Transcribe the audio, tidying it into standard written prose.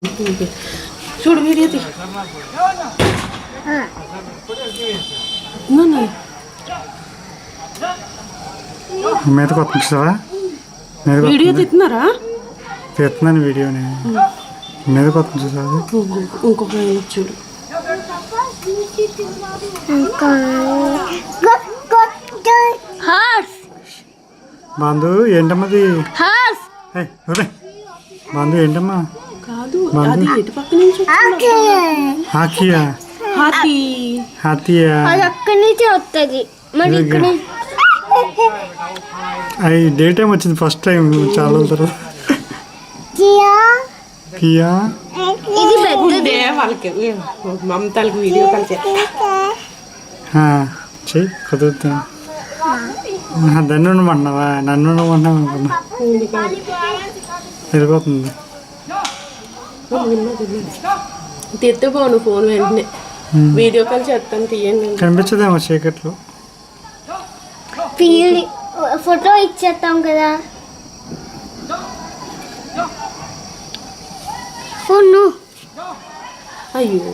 చూడు వీడియో తీ మీద కొత్త చూసావా వీడియో తీస్తున్నారా తీస్తున్నాను వీడియోని మీద కొత్త చూసావా ఇంకొక చూడు బాంధు ఏంటమ్మది బాంధు ఏంటమ్మా కాదు అది ఎటు పక్క నుంచి హాకీయా హాతీ హాతీయా అది అక్కడి నుంచి వస్తుంది మరి ఇక్కడ అది డే టైం వచ్చింది ఫస్ట్ టైం చాలా తర్వాత కియా ఇది పెద్దది వాళ్ళకి మమతాలకు వీడియో కాల్ చెయ్యి కుదురుతాను దాన్ని ఉండమంటున్నావా నన్ను ఉండమంటున్నావు అనుకున్నా వెళ్ళిపోతుంది తెత్తే బాను ఫోన్ వెంటనే వీడియో కాల్ చేస్తాను తీయండి కనిపించదేమో చీకట్లో ఫోటో ఇచ్చేస్తాం కదా ఫోన్ అయ్యో